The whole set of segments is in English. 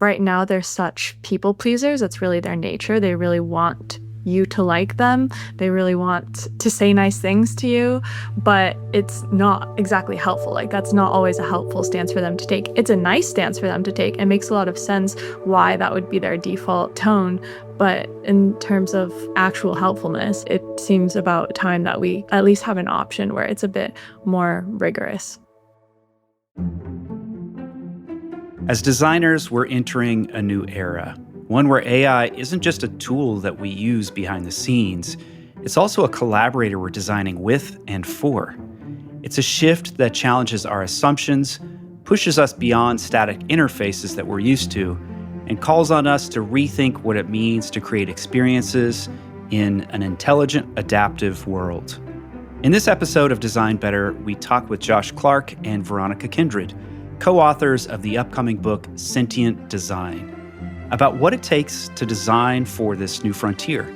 right now they're such people pleasers. It's really their nature. They really want you to like them. They really want to say nice things to you, but it's not exactly helpful. Like, that's not always a helpful stance for them to take. It's a nice stance for them to take. It makes a lot of sense why that would be their default tone. But in terms of actual helpfulness, it seems about time that we at least have an option where it's a bit more rigorous. As designers, we're entering a new era, one where AI isn't just a tool that we use behind the scenes, it's also a collaborator we're designing with and for. It's a shift that challenges our assumptions, pushes us beyond static interfaces that we're used to, and calls on us to rethink what it means to create experiences in an intelligent, adaptive world. In this episode of Design Better, we talk with Josh Clark and Veronika Kindred, co-authors of the upcoming book Sentient Design, about what it takes to design for this new frontier.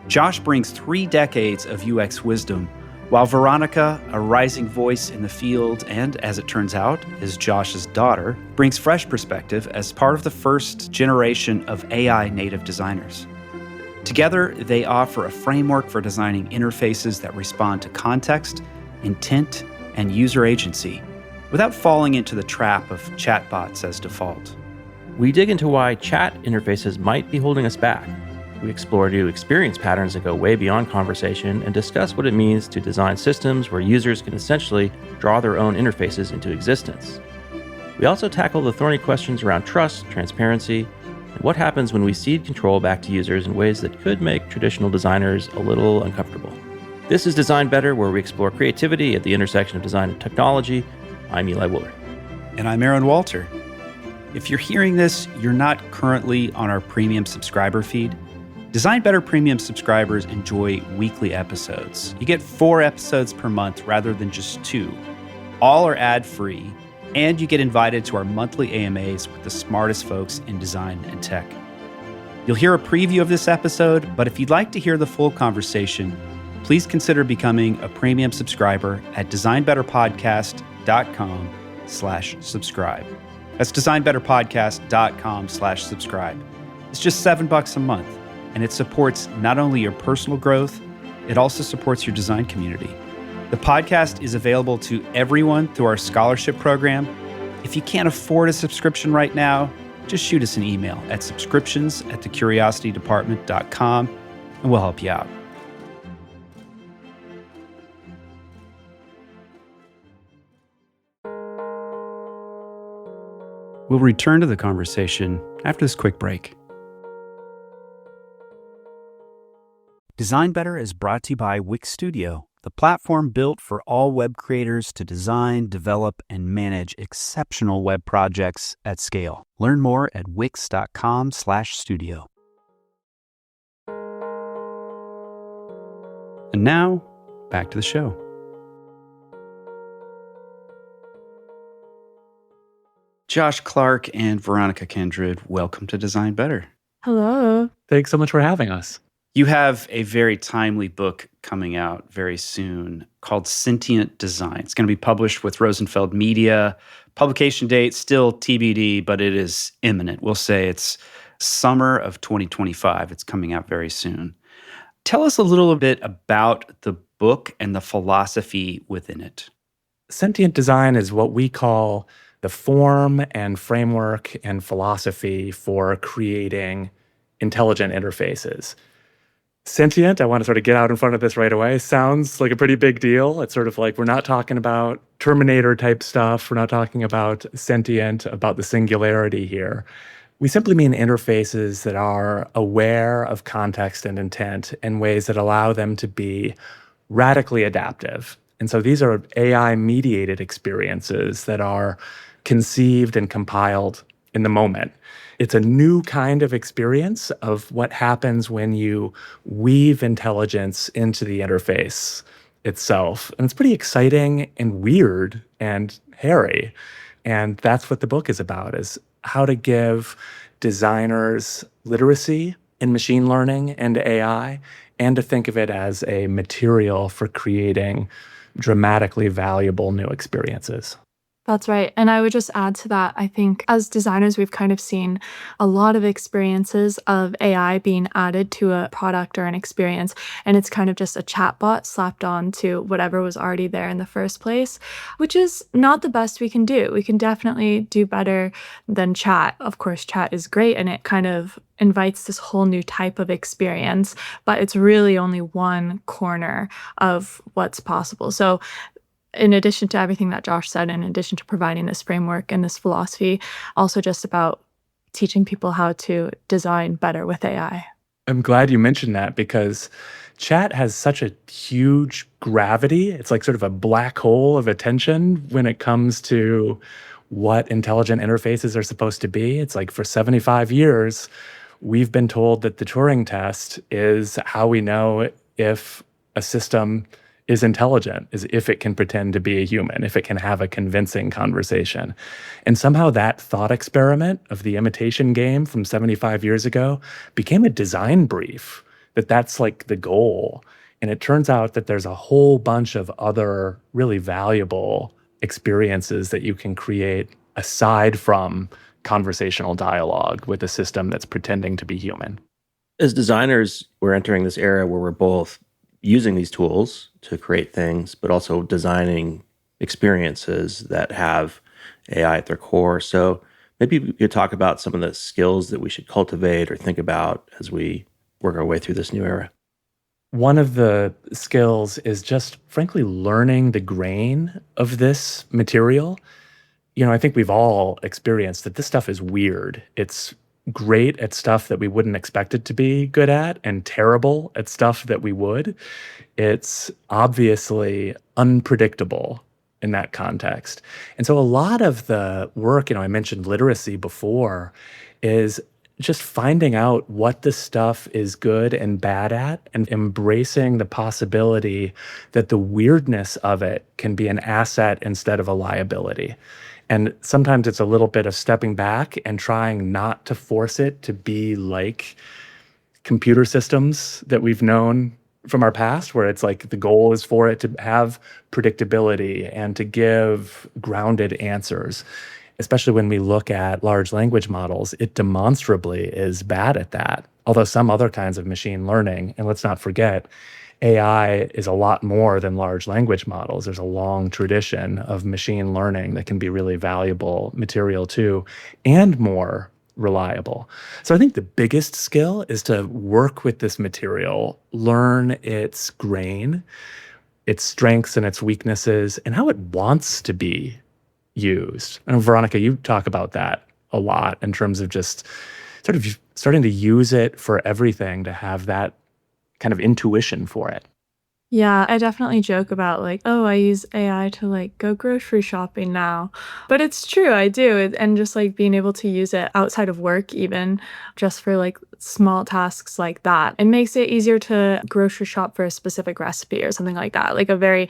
Josh brings 3 decades of UX wisdom, while Veronika, a rising voice in the field and, as it turns out, is Josh's daughter, brings fresh perspective as part of the first generation of AI native designers. Together, they offer a framework for designing interfaces that respond to context, intent, and user agency, without falling into the trap of chatbots as default. We dig into why chat interfaces might be holding us back. We explore new experience patterns that go way beyond conversation and discuss what it means to design systems where users can essentially draw their own interfaces into existence. We also tackle the thorny questions around trust, transparency, and what happens when we cede control back to users in ways that could make traditional designers a little uncomfortable. This is Design Better, where we explore creativity at the intersection of design and technology. I'm Eli Wooler. And I'm Aaron Walter. If you're hearing this, you're not currently on our premium subscriber feed. Design Better premium subscribers enjoy weekly episodes. You get 4 episodes per month rather than just 2. All are ad-free, and you get invited to our monthly AMAs with the smartest folks in design and tech. You'll hear a preview of this episode, but if you'd like to hear the full conversation, please consider becoming a premium subscriber at designbetterpodcast.com/subscribe. That's designbetterpodcast.com/subscribe. It's just $7 a month, and it supports not only your personal growth, it also supports your design community. The podcast is available to everyone through our scholarship program. If you can't afford a subscription right now, just shoot us an email at subscriptions@thecuriositydepartment.com, and we'll help you out. We'll return to the conversation after this quick break. Design Better is brought to you by Wix Studio, the platform built for all web creators to design, develop, and manage exceptional web projects at scale. Learn more at wix.com/studio. And now, back to the show. Josh Clark and Veronika Kindred, welcome to Design Better. Hello. Thanks so much for having us. You have a very timely book coming out very soon called Sentient Design. It's going to be published with Rosenfeld Media. Publication date still TBD, but it is imminent. We'll say it's summer of 2025. It's coming out very soon. Tell us a little bit about the book and the philosophy within it. Sentient design is what we call the form and framework and philosophy for creating intelligent interfaces. Sentient, I want to sort of get out in front of this right away, sounds like a pretty big deal. It's sort of like we're not talking about Terminator type stuff. We're not talking about sentient, about the singularity here. We simply mean interfaces that are aware of context and intent in ways that allow them to be radically adaptive. And so these are AI-mediated experiences that are conceived and compiled in the moment. It's a new kind of experience of what happens when you weave intelligence into the interface itself. And it's pretty exciting and weird and hairy. And that's what the book is about, is how to give designers literacy in machine learning and AI, and to think of it as a material for creating dramatically valuable new experiences. That's right. And I would just add to that, I think as designers, we've kind of seen a lot of experiences of AI being added to a product or an experience. And it's kind of just a chatbot slapped on to whatever was already there in the first place, which is not the best we can do. We can definitely do better than chat. Of course, chat is great and it kind of invites this whole new type of experience, but it's really only one corner of what's possible. So in addition to everything that Josh said, in addition to providing this framework and this philosophy, also just about teaching people how to design better with AI. I'm glad you mentioned that because chat has such a huge gravity. It's like sort of a black hole of attention when it comes to what intelligent interfaces are supposed to be. It's like for 75 years, we've been told that the Turing test is how we know if a system is intelligent, is if it can pretend to be a human, if it can have a convincing conversation. And somehow that thought experiment of the imitation game from 75 years ago became a design brief, that that's like the goal. And it turns out that there's a whole bunch of other really valuable experiences that you can create aside from conversational dialogue with a system that's pretending to be human. As designers, we're entering this era where we're both using these tools to create things, but also designing experiences that have AI at their core. So maybe we could talk about some of the skills that we should cultivate or think about as we work our way through this new era. One of the skills is just frankly learning the grain of this material. I think we've all experienced that this stuff is weird. It's great at stuff that we wouldn't expect it to be good at and terrible at stuff that we would. It's obviously unpredictable in that context. And so a lot of the work, I mentioned literacy before, is just finding out what the stuff is good and bad at and embracing the possibility that the weirdness of it can be an asset instead of a liability. And sometimes it's a little bit of stepping back and trying not to force it to be like computer systems that we've known from our past, where it's like the goal is for it to have predictability and to give grounded answers. Especially when we look at large language models, it demonstrably is bad at that. Although some other kinds of machine learning, and let's not forget, AI is a lot more than large language models. There's a long tradition of machine learning that can be really valuable material too, and more reliable. So I think the biggest skill is to work with this material, learn its grain, its strengths and its weaknesses, and how it wants to be used. And Veronika, you talk about that a lot in terms of just sort of starting to use it for everything, to have that kind of intuition for it. Yeah, I definitely joke about like, oh, I use AI to like go grocery shopping now. But it's true, I do. And just like being able to use it outside of work, even just for like small tasks like that, it makes it easier to grocery shop for a specific recipe or something like that, like a very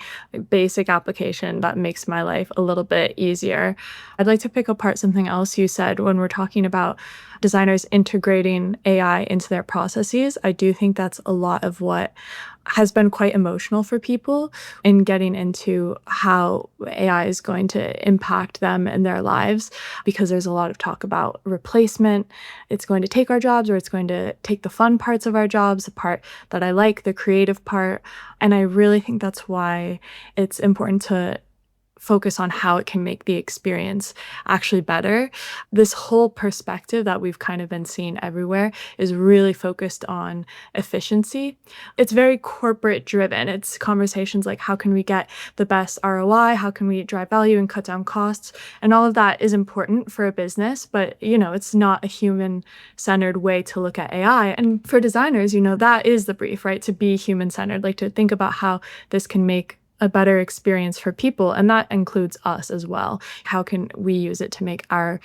basic application that makes my life a little bit easier. I'd like to pick apart something else you said when we're talking about designers integrating AI into their processes. I do think that's a lot of what has been quite emotional for people in getting into how AI is going to impact them and their lives, because there's a lot of talk about replacement. It's going to take our jobs, or it's going to take the fun parts of our jobs, the part that I like, the creative part. And I really think that's why it's important to focus on how it can make the experience actually better. This whole perspective that we've kind of been seeing everywhere is really focused on efficiency. It's very corporate driven. It's conversations like, how can we get the best ROI? How can we drive value and cut down costs? And all of that is important for a business, but it's not a human-centered way to look at AI. And for designers, that is the brief, right? To be human-centered, like to think about how this can make a better experience for people. And that includes us as well. How can we use it to make our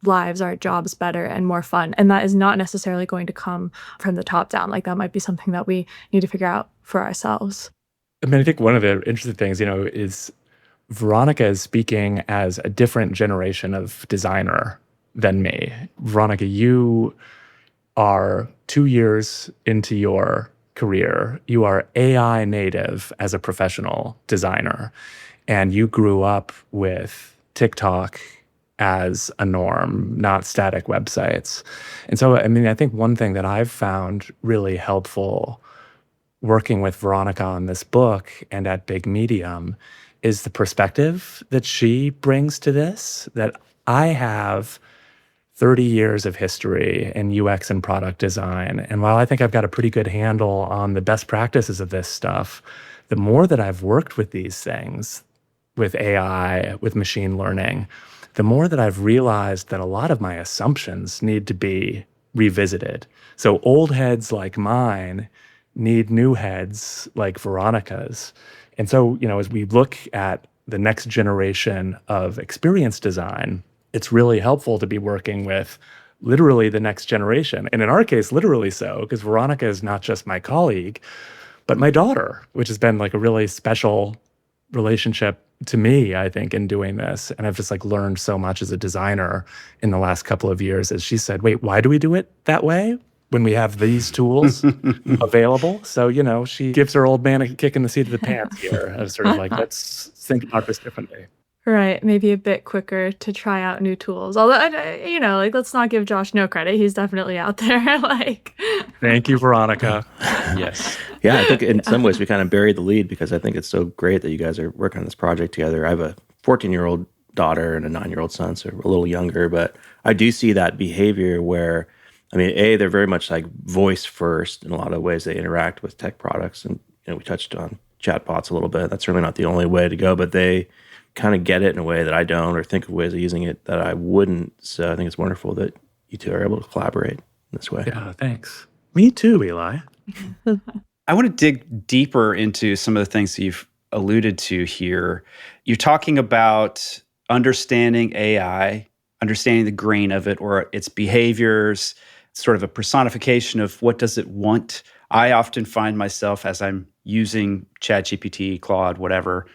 lives, our jobs better and more fun? And that is not necessarily going to come from the top down. Like that might be something that we need to figure out for ourselves. I mean, I think one of the interesting things, is Veronika is speaking as a different generation of designer than me. Veronika, you are 2 years into your career. You are AI native as a professional designer, and you grew up with TikTok as a norm, not static websites. And so, I mean, I think one thing that I've found really helpful working with Veronika on this book and at Big Medium is the perspective that she brings to this, that I have 30 years of history in UX and product design. And while I think I've got a pretty good handle on the best practices of this stuff, the more that I've worked with these things, with AI, with machine learning, the more that I've realized that a lot of my assumptions need to be revisited. So old heads like mine need new heads like Veronika's. And so, as we look at the next generation of experience design, it's really helpful to be working with literally the next generation. And in our case, literally so, because Veronika is not just my colleague, but my daughter, which has been like a really special relationship to me, I think, in doing this. And I've just like learned so much as a designer in the last couple of years as she said, wait, why do we do it that way when we have these tools available? So, she gives her old man a kick in the seat of the pants here. I was sort of like, let's think about this differently. Right, maybe a bit quicker to try out new tools. Although, let's not give Josh no credit. He's definitely out there. Thank you, Veronika. Yes. Yeah, I think in some ways we kind of buried the lead because I think it's so great that you guys are working on this project together. I have a 14-year-old daughter and a 9-year-old son, so a little younger, but I do see that behavior where, they're very much like voice first in a lot of ways they interact with tech products. And, we touched on chatbots a little bit. That's certainly not the only way to go, but they kind of get it in a way that I don't, or think of ways of using it that I wouldn't. So I think it's wonderful that you two are able to collaborate in this way. Yeah, thanks. Me too, Eli. I want to dig deeper into some of the things that you've alluded to here. You're talking about understanding AI, understanding the grain of it or its behaviors, sort of a personification of what does it want. I often find myself as I'm using ChatGPT, Claude, whatever,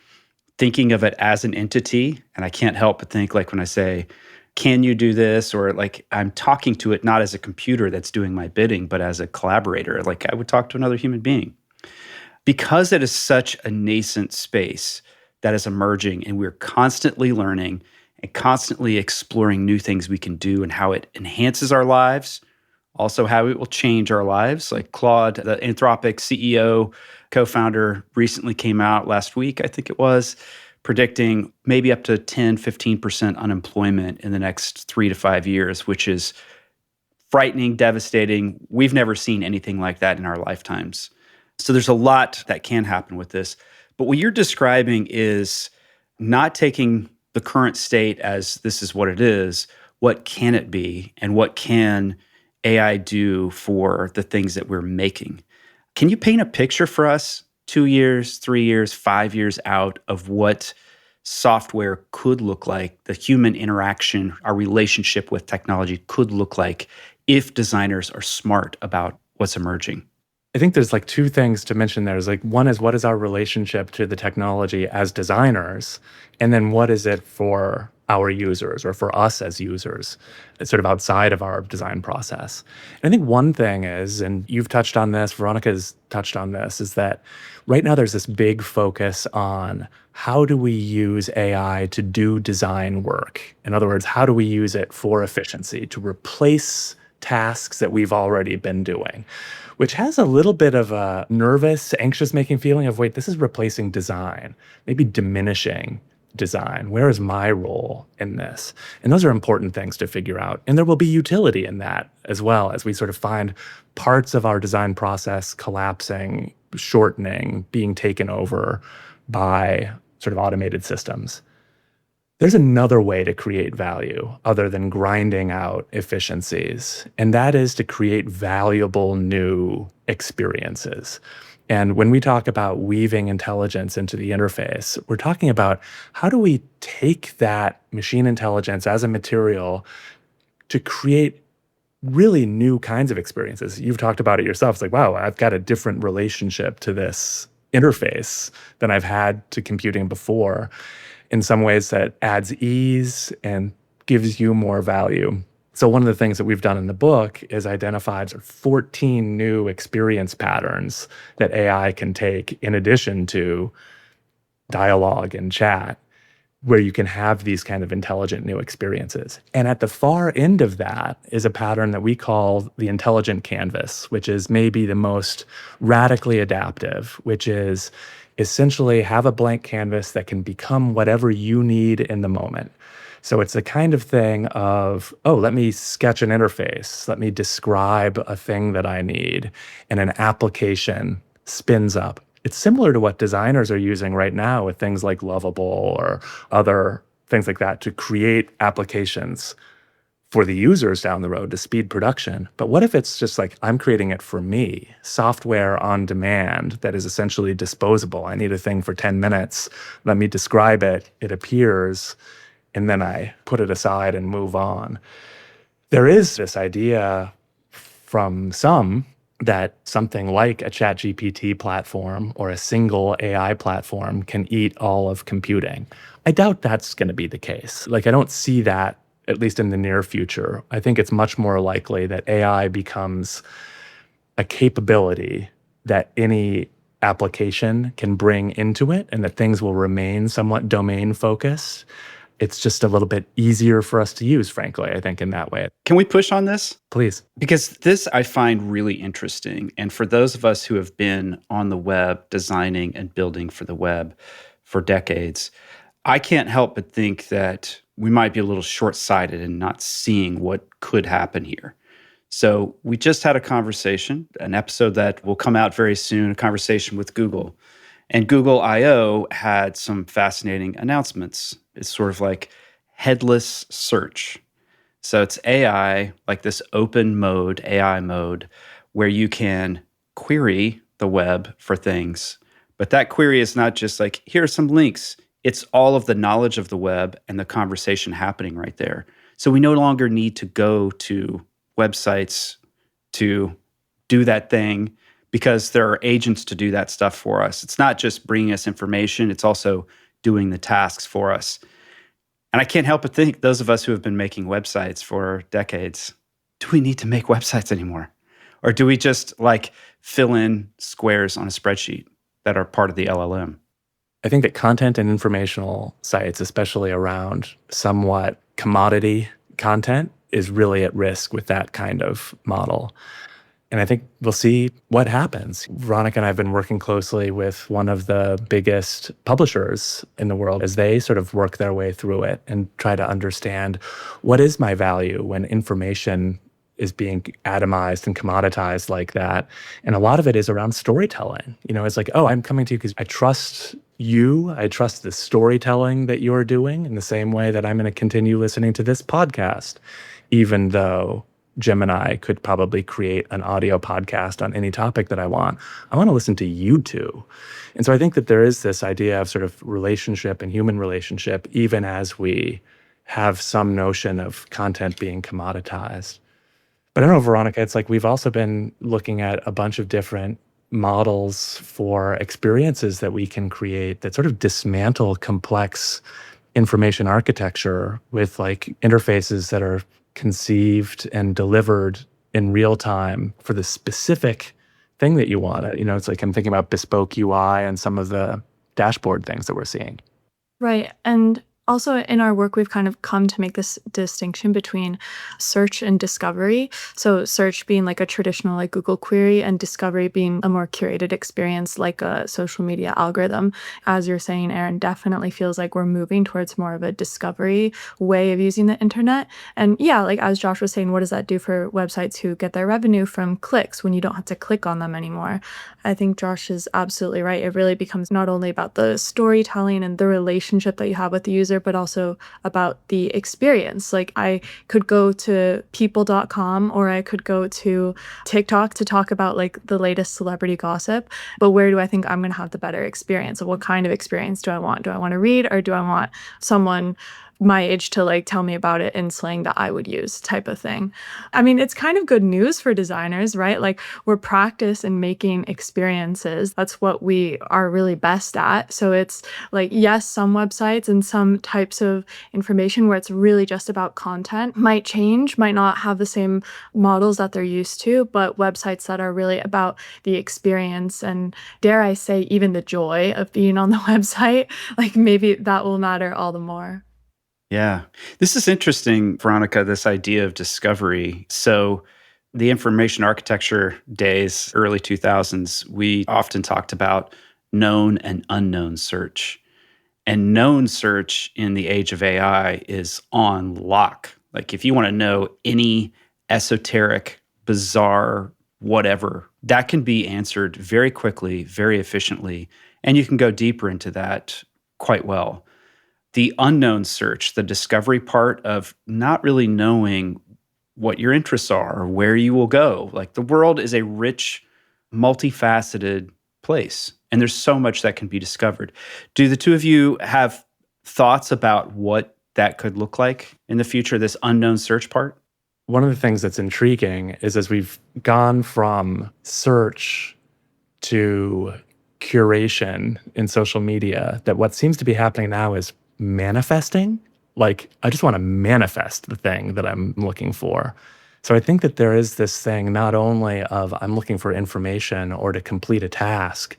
thinking of it as an entity. And I can't help but think, like when I say, can you do this? Or like I'm talking to it not as a computer that's doing my bidding, but as a collaborator, like I would talk to another human being. Because it is such a nascent space that is emerging and we're constantly learning and constantly exploring new things we can do and how it enhances our lives, also how it will change our lives. Like Claude, the Anthropic CEO, co-founder, recently came out last week, I think it was, predicting maybe up to 10, 15% unemployment in the next 3 to 5 years, which is frightening, devastating. We've never seen anything like that in our lifetimes. So there's a lot that can happen with this. But what you're describing is not taking the current state as this is what it is, what can it be, and what can AI do for the things that we're making. Can you paint a picture for us 2 years, 3 years, 5 years out of what software could look like, the human interaction, our relationship with technology could look like if designers are smart about what's emerging? I think there's like two things to mention there. There's like one is what is our relationship to the technology as designers? And then what is it for our users or for us as users? It's sort of outside of our design process. And I think one thing is, and you've touched on this, Veronika's touched on this, is that right now there's this big focus on how do we use AI to do design work? In other words, how do we use it for efficiency, to replace tasks that we've already been doing? Which has a little bit of a nervous, anxious-making feeling of, wait, this is replacing design, maybe diminishing design. Where is my role in this? And those are important things to figure out. And there will be utility in that as well as we sort of find parts of our design process collapsing, shortening, being taken over by sort of automated systems. There's another way to create value other than grinding out efficiencies, and that is to create valuable new experiences. And when we talk about weaving intelligence into the interface, we're talking about how do we take that machine intelligence as a material to create really new kinds of experiences. You've talked about it yourself. It's like, wow, I've got a different relationship to this interface than I've had to computing before. In some ways that adds ease and gives you more value. So one of the things that we've done in the book is identified 14 new experience patterns that AI can take in addition to dialogue and chat where you can have these kind of intelligent new experiences. And at the far end of that is a pattern that we call the intelligent canvas, which is maybe the most radically adaptive, which is essentially have a blank canvas that can become whatever you need in the moment. So it's the kind of thing of, oh, let me sketch an interface, let me describe a thing that I need, and an application spins up. It's similar to what designers are using right now with things like Lovable or other things like that to create applications for the users down the road to speed production. But what if it's just like, I'm creating it for me, software on demand that is essentially disposable. I need a thing for 10 minutes. Let me describe it. It appears, and then I put it aside and move on. There is this idea from some that something like a ChatGPT platform or a single AI platform can eat all of computing. I doubt that's going to be the case. Like, I don't see that, at least in the near future. I think it's much more likely that AI becomes a capability that any application can bring into it and that things will remain somewhat domain focused. It's just a little bit easier for us to use, frankly, I think, in that way. Can we push on this? Please. Because this I find really interesting. And for those of us who have been on the web, designing and building for the web for decades, I can't help but think that we might be a little short-sighted in not seeing what could happen here. So we just had a conversation, an episode that will come out very soon, a conversation with Google. And Google I/O had some fascinating announcements. It's sort of like headless search. So it's AI, like this open mode, AI mode, where you can query the web for things. But that query is not just like, here are some links. It's all of the knowledge of the web and the conversation happening right there. So we no longer need to go to websites to do that thing because there are agents to do that stuff for us. It's not just bringing us information, it's also doing the tasks for us. And I can't help but think, those of us who have been making websites for decades, do we need to make websites anymore? Or do we just like fill in squares on a spreadsheet that are part of the LLM? I think that content and informational sites, especially around somewhat commodity content, is really at risk with that kind of model. And I think we'll see what happens. Veronika and I have been working closely with one of the biggest publishers in the world as they sort of work their way through it and try to understand, what is my value when information is being atomized and commoditized like that? And a lot of it is around storytelling. You know, it's like, oh, I'm coming to you because I trust you. I trust the storytelling that you're doing in the same way that I'm going to continue listening to this podcast, even though Gemini could probably create an audio podcast on any topic that I want. I want to listen to you two. And so I think that there is this idea of sort of relationship and human relationship, even as we have some notion of content being commoditized. But I don't know, Veronika, it's like we've also been looking at a bunch of different models for experiences that we can create that sort of dismantle complex information architecture with like interfaces that are conceived and delivered in real time for the specific thing that you want. You know, it's like I'm thinking about bespoke UI and some of the dashboard things that we're seeing. Right. And also in our work, we've kind of come to make this distinction between search and discovery. So search being like a traditional like Google query and discovery being a more curated experience like a social media algorithm. As you're saying, Aaron, definitely feels like we're moving towards more of a discovery way of using the internet. And yeah, like as Josh was saying, what does that do for websites who get their revenue from clicks when you don't have to click on them anymore? I think Josh is absolutely right. It really becomes not only about the storytelling and the relationship that you have with the user, but also about the experience. Like I could go to people.com or I could go to TikTok to talk about like the latest celebrity gossip. But where do I think I'm going to have the better experience? What kind of experience do I want? Do I want to read or do I want someone my age to like tell me about it in slang that I would use type of thing. I mean, it's kind of good news for designers, right? Like we're practiced in making experiences. That's what we are really best at. So it's like, yes, some websites and some types of information where it's really just about content might change, might not have the same models that they're used to, but websites that are really about the experience and, dare I say, even the joy of being on the website, like maybe that will matter all the more. Yeah. This is interesting, Veronica, this idea of discovery. So, the information architecture days, early 2000s, we often talked about known and unknown search. And known search in the age of AI is on lock. Like, if you want to know any esoteric, bizarre, whatever, that can be answered very quickly, very efficiently. And you can go deeper into that quite well. The unknown search, the discovery part of not really knowing what your interests are or where you will go. Like the world is a rich, multifaceted place, and there's so much that can be discovered. Do the two of you have thoughts about what that could look like in the future, this unknown search part? One of the things that's intriguing is as we've gone from search to curation in social media, that what seems to be happening now is manifesting. Like, I just want to manifest the thing that I'm looking for. So I think that there is this thing not only of I'm looking for information or to complete a task,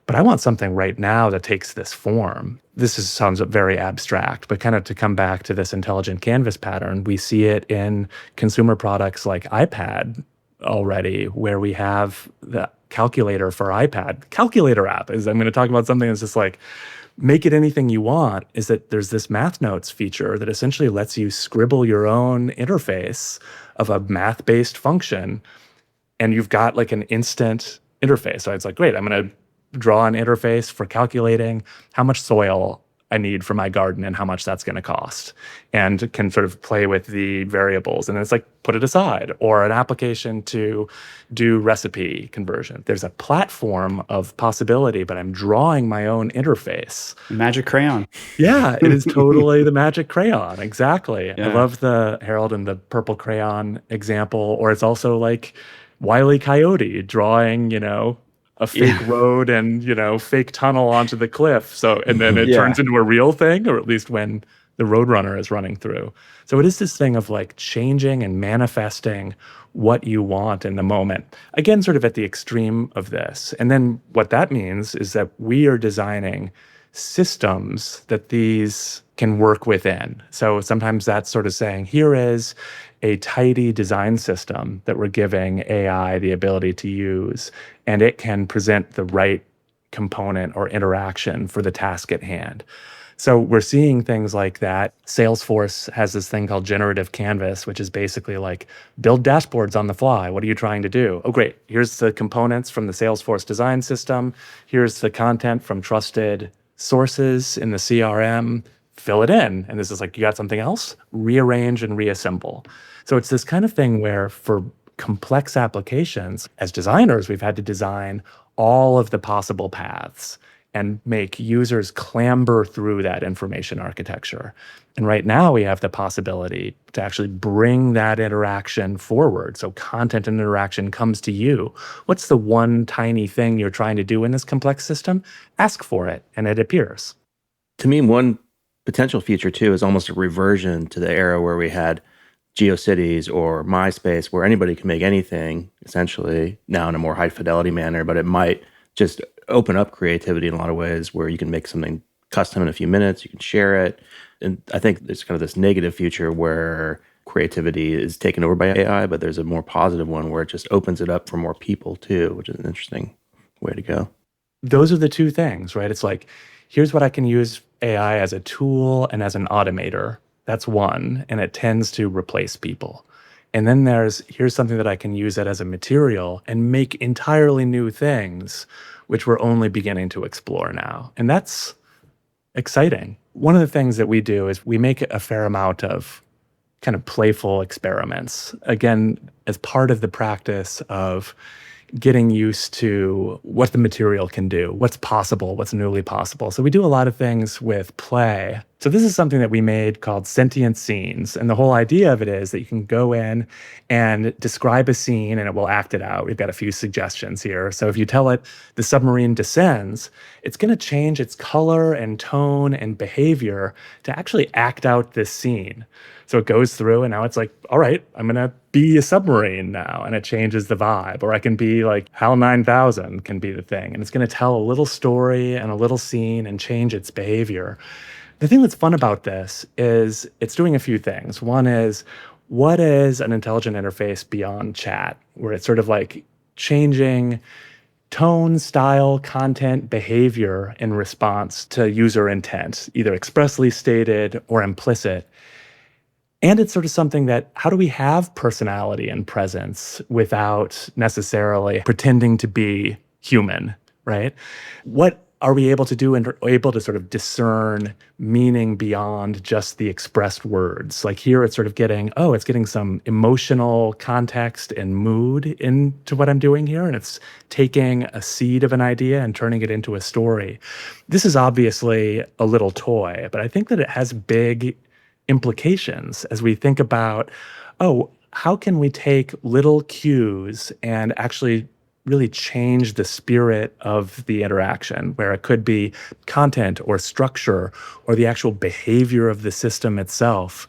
but I want something right now that takes this form. Sounds very abstract, but kind of to come back to this intelligent canvas pattern, we see it in consumer products like iPad already, where we have the calculator for iPad. Calculator app I'm going to talk about something that's just like, make it anything you want, is that there's this math notes feature that essentially lets you scribble your own interface of a math-based function, and you've got like an instant interface. So it's like, great, I'm going to draw an interface for calculating how much soil I need for my garden and how much that's going to cost, and can sort of play with the variables. And it's like, put it aside, or an application to do recipe conversion. There's a platform of possibility, but I'm drawing my own interface. Magic crayon. Yeah, it is totally the magic crayon. Exactly. Yeah. I love the Harold and the purple crayon example, or it's also like Wile E. Coyote drawing, a fake road and, fake tunnel onto the cliff. So, and then it turns into a real thing, or at least when the roadrunner is running through. So it is this thing of like changing and manifesting what you want in the moment. Again, sort of at the extreme of this. And then what that means is that we are designing systems that these can work within. So sometimes that's sort of saying, here is a tidy design system that we're giving AI the ability to use, and it can present the right component or interaction for the task at hand. So we're seeing things like that. Salesforce has this thing called generative canvas, which is basically like, build dashboards on the fly. What are you trying to do? Oh, great. Here's the components from the Salesforce design system. Here's the content from trusted sources in the CRM. Fill it in. And this is like, you got something else? Rearrange and reassemble. So it's this kind of thing where for complex applications, as designers, we've had to design all of the possible paths and make users clamber through that information architecture. And right now we have the possibility to actually bring that interaction forward. So content and interaction comes to you. What's the one tiny thing you're trying to do in this complex system? Ask for it, and it appears. To me, one potential future too is almost a reversion to the era where we had GeoCities or MySpace, where anybody can make anything, essentially, now in a more high fidelity manner, but it might just open up creativity in a lot of ways where you can make something custom in a few minutes, you can share it. And I think there's kind of this negative future where creativity is taken over by AI, but there's a more positive one where it just opens it up for more people too, which is an interesting way to go. Those are the two things, right? It's like, here's what I can use AI as a tool and as an automator. That's one, and it tends to replace people. And then here's something that I can use it as a material and make entirely new things, which we're only beginning to explore now. And that's exciting. One of the things that we do is we make a fair amount of kind of playful experiments, again, as part of the practice of getting used to what the material can do, what's possible, what's newly possible. So we do a lot of things with play So this is something that we made called Sentient Scenes. And the whole idea of it is that you can go in and describe a scene and it will act it out. We've got a few suggestions here. So if you tell it the submarine descends, it's going to change its color and tone and behavior to actually act out this scene. So it goes through and now it's like, all right, I'm going to be a submarine now. And it changes the vibe. Or I can be like HAL 9000 can be the thing. And it's going to tell a little story and a little scene and change its behavior. The thing that's fun about this is it's doing a few things. One is, what is an intelligent interface beyond chat, where it's sort of like changing tone, style, content, behavior in response to user intent, either expressly stated or implicit. And it's sort of something that, how do we have personality and presence without necessarily pretending to be human, right? What are we able to do and are able to sort of discern meaning beyond just the expressed words? Like here it's sort of getting, it's getting some emotional context and mood into what I'm doing here. And it's taking a seed of an idea and turning it into a story. This is obviously a little toy, but I think that it has big implications as we think about, how can we take little cues and actually really change the spirit of the interaction, where it could be content or structure or the actual behavior of the system itself.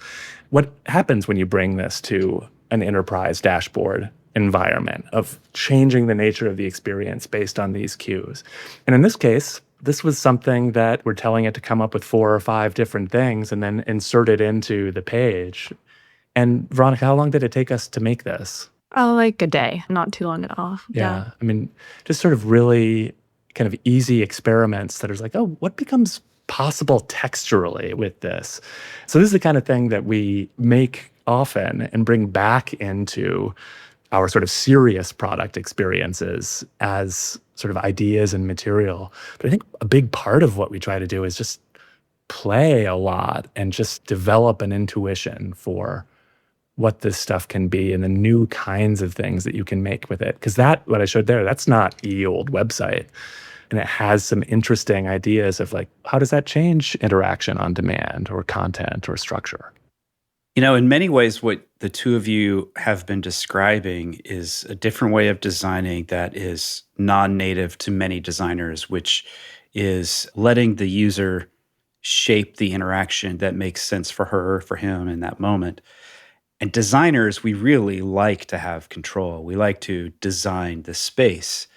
What happens when you bring this to an enterprise dashboard environment of changing the nature of the experience based on these cues? And in this case, this was something that we're telling it to come up with 4 or 5 different things and then insert it into the page. And Veronika, how long did it take us to make this? Like a day, not too long at all. Yeah. I mean, just sort of really kind of easy experiments that are like, what becomes possible texturally with this? So this is the kind of thing that we make often and bring back into our sort of serious product experiences as sort of ideas and material. But I think a big part of what we try to do is just play a lot and just develop an intuition for what this stuff can be and the new kinds of things that you can make with it. Because that, what I showed there, that's not ye old website. And it has some interesting ideas of like, how does that change interaction on demand or content or structure? In many ways, what the two of you have been describing is a different way of designing that is non-native to many designers, which is letting the user shape the interaction that makes sense for her, for him in that moment. And designers, we really like to have control. We like to design the space.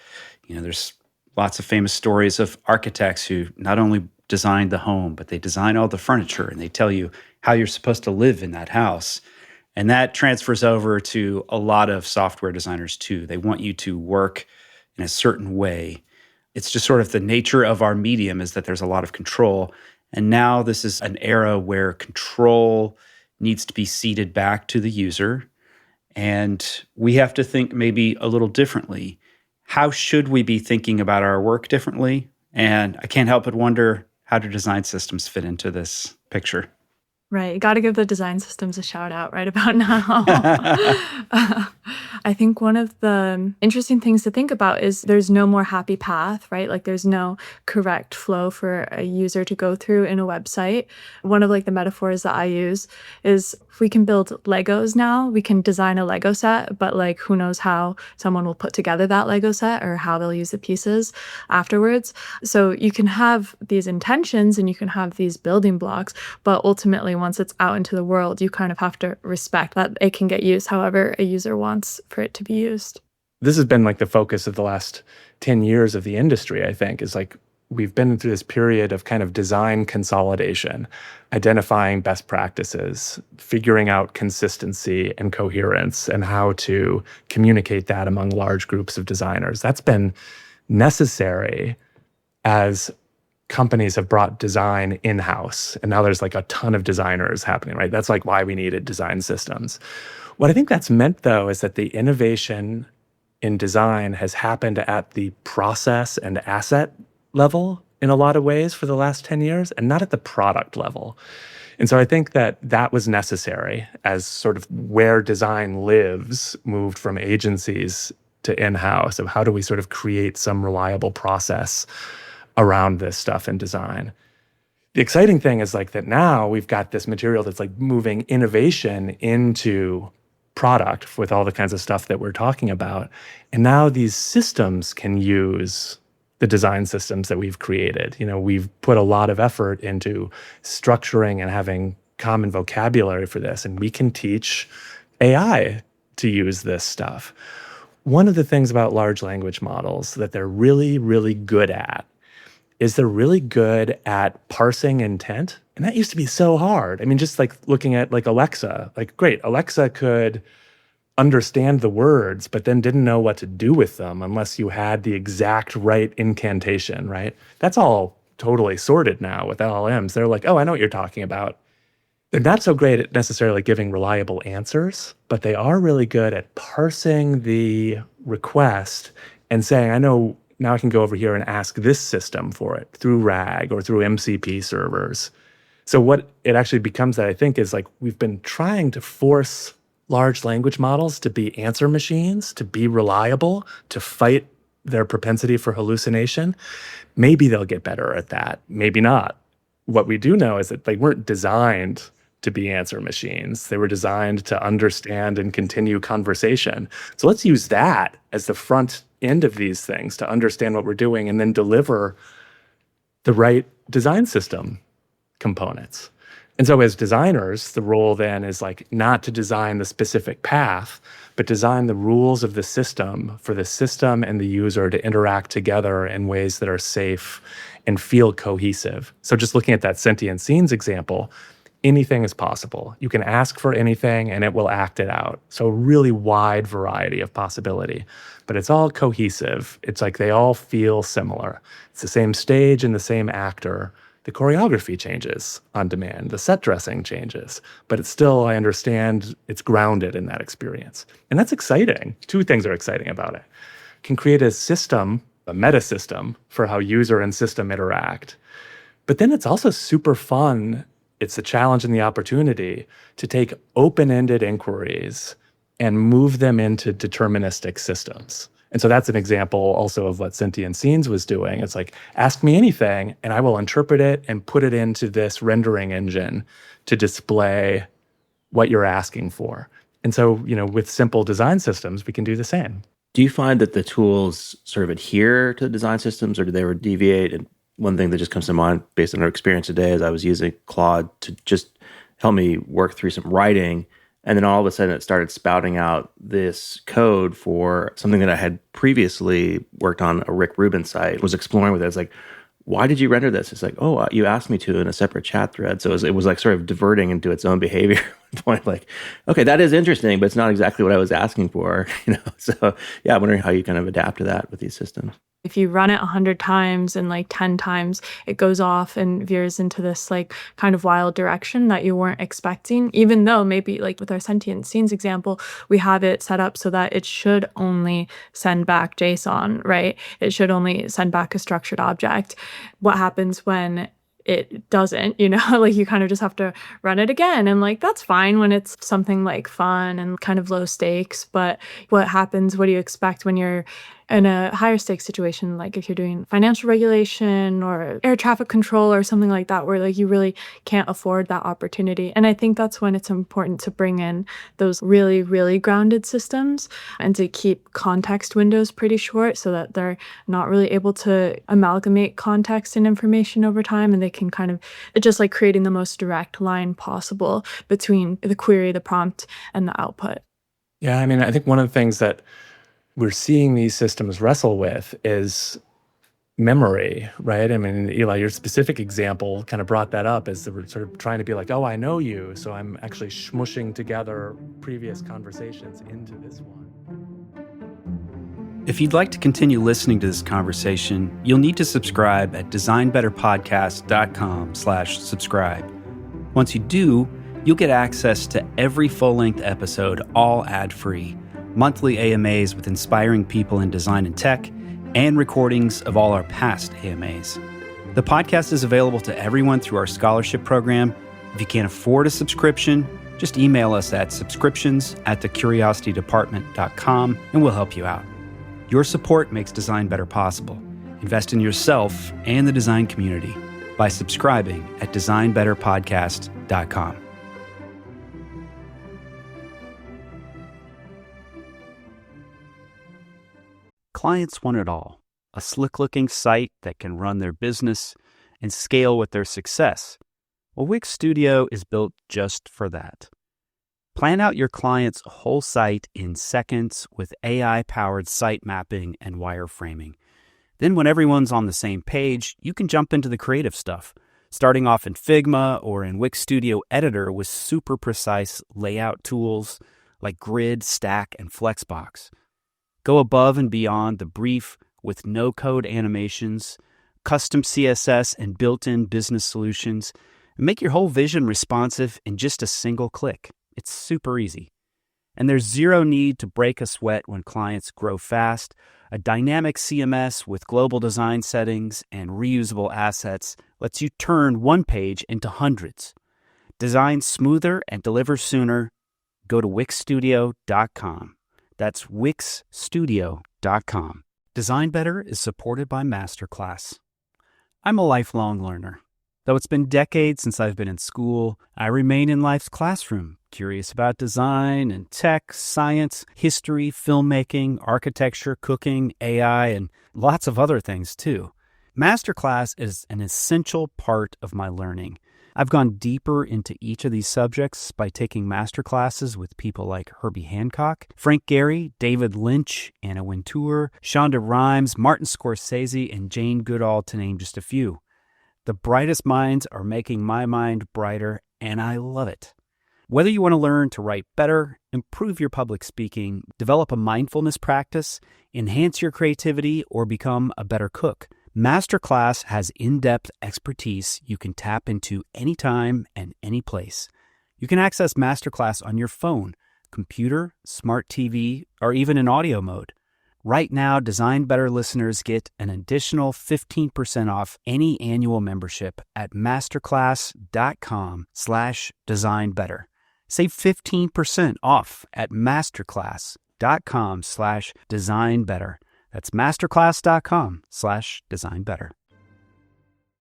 There's lots of famous stories of architects who not only design the home, but they design all the furniture and they tell you how you're supposed to live in that house. And that transfers over to a lot of software designers too. They want you to work in a certain way. It's just sort of the nature of our medium is that there's a lot of control. And now this is an era where control needs to be ceded back to the user. And we have to think maybe a little differently. How should we be thinking about our work differently? And I can't help but wonder, how do design systems fit into this picture? Right. You got to give the design systems a shout out right about now. I think one of the interesting things to think about is there's no more happy path, right? Like there's no correct flow for a user to go through in a website. One of like the metaphors that I use is if we can build Legos now, we can design a Lego set, but like who knows how someone will put together that Lego set or how they'll use the pieces afterwards. So you can have these intentions and you can have these building blocks, but ultimately once it's out into the world, you kind of have to respect that it can get used however a user wants for it to be used. This has been like the focus of the last 10 years of the industry, I think, is like we've been through this period of kind of design consolidation, identifying best practices, figuring out consistency and coherence and how to communicate that among large groups of designers. That's been necessary as companies have brought design in-house. And now there's like a ton of designers happening, right? That's like why we needed design systems. What I think that's meant, though, is that the innovation in design has happened at the process and asset level in a lot of ways for the last 10 years, and not at the product level. And so I think that that was necessary as sort of where design lives moved from agencies to in-house, of how do we sort of create some reliable process around this stuff in design. The exciting thing is like that now we've got this material that's like moving innovation into product with all the kinds of stuff that we're talking about. And now these systems can use the design systems that we've created. We've put a lot of effort into structuring and having common vocabulary for this, and we can teach AI to use this stuff. One of the things about large language models that they're really, really good at is they're really good at parsing intent. And that used to be so hard. I mean, just like looking at like Alexa, like great, Alexa could understand the words, but then didn't know what to do with them unless you had the exact right incantation, right? That's all totally sorted now with LLMs. They're like, oh, I know what you're talking about. They're not so great at necessarily giving reliable answers, but they are really good at parsing the request and saying, I know now I can go over here and ask this system for it through RAG or through MCP servers. So what it actually becomes that I think is like we've been trying to force large language models to be answer machines, to be reliable, to fight their propensity for hallucination. Maybe they'll get better at that, maybe not. What we do know is that they weren't designed to be answer machines. They were designed to understand and continue conversation. So let's use that as the front end of these things to understand what we're doing and then deliver the right design system components. And so as designers, the role then is like not to design the specific path, but design the rules of the system for the system and the user to interact together in ways that are safe and feel cohesive. So just looking at that sentient scenes example, anything is possible. You can ask for anything and it will act it out. So a really wide variety of possibility, but it's all cohesive. It's like they all feel similar. It's the same stage and the same actor. The choreography changes on demand, the set dressing changes, but it's still, I understand, it's grounded in that experience. And that's exciting. Two things are exciting about it. Can create a system, a meta system for how user and system interact. But then it's also super fun. It's the challenge and the opportunity to take open-ended inquiries and move them into deterministic systems. And so that's an example also of what Sentient Scenes was doing. It's like, ask me anything, and I will interpret it and put it into this rendering engine to display what you're asking for. And so, with simple design systems, we can do the same. Do you find that the tools sort of adhere to the design systems, or do they ever deviate? And one thing that just comes to mind based on our experience today is I was using Claude to just help me work through some writing. And then all of a sudden it started spouting out this code for something that I had previously worked on a Rick Rubin site, was exploring with it. It's like, why did you render this? It's like, oh, you asked me to in a separate chat thread. So it was like sort of diverting into its own behavior. Point like, okay, that is interesting, but it's not exactly what I was asking for. So yeah, I'm wondering how you kind of adapt to that with these systems. If you run it 100 times and like 10 times, it goes off and veers into this like kind of wild direction that you weren't expecting, even though maybe like with our sentient scenes example, we have it set up so that it should only send back JSON, right? It should only send back a structured object. What happens when it doesn't, like you kind of just have to run it again. And like, that's fine when it's something like fun and kind of low stakes. But what happens, what do you expect when you're in a higher stakes situation, like if you're doing financial regulation or air traffic control or something like that, where like you really can't afford that opportunity. And I think that's when it's important to bring in those really, really grounded systems and to keep context windows pretty short so that they're not really able to amalgamate context and information over time. And they can kind of just like creating the most direct line possible between the query, the prompt, and the output. Yeah, I mean, I think one of the things that we're seeing these systems wrestle with is memory, right? I mean, Eli, your specific example kind of brought that up as we're sort of trying to be like, oh, I know you, so I'm actually smushing together previous conversations into this one. If you'd like to continue listening to this conversation, you'll need to subscribe at designbetterpodcast.com/subscribe. Once you do, you'll get access to every full-length episode, all ad-free, monthly AMAs with inspiring people in design and tech, and recordings of all our past AMAs. The podcast is available to everyone through our scholarship program. If you can't afford a subscription, just email us at subscriptions@thecuriositydepartment.com and we'll help you out. Your support makes design better possible. Invest in yourself and the design community. by subscribing at designbetterpodcast.com. Clients want it all. A slick-looking site that can run their business and scale with their success. Well, Wix Studio is built just for that. Plan out your client's whole site in seconds with AI-powered site mapping and wireframing. Then when everyone's on the same page, you can jump into the creative stuff, starting off in Figma or in Wix Studio Editor with super precise layout tools like Grid, Stack, and Flexbox. Go above and beyond the brief with no-code animations, custom CSS, and built-in business solutions, and make your whole vision responsive in just a single click. It's super easy. And there's zero need to break a sweat when clients grow fast. A dynamic CMS with global design settings and reusable assets lets you turn one page into hundreds. Design smoother and deliver sooner. Go to wixstudio.com. That's wixstudio.com. Design Better is supported by Masterclass. I'm a lifelong learner. Though it's been decades since I've been in school, I remain in life's classroom, curious about design and tech, science, history, filmmaking, architecture, cooking, AI, and lots of other things too. Masterclass is an essential part of my learning. I've gone deeper into each of these subjects by taking masterclasses with people like Herbie Hancock, Frank Gehry, David Lynch, Anna Wintour, Shonda Rhimes, Martin Scorsese, and Jane Goodall, to name just a few. The brightest minds are making my mind brighter, and I love it. Whether you want to learn to write better, improve your public speaking, develop a mindfulness practice, enhance your creativity, or become a better cook, Masterclass has in-depth expertise you can tap into anytime and any place. You can access Masterclass on your phone, computer, smart TV, or even in audio mode. Right now, Design Better listeners get an additional 15% off any annual membership at masterclass.com/designbetter. Save 15% off at masterclass.com/designbetter. That's masterclass.com/designbetter.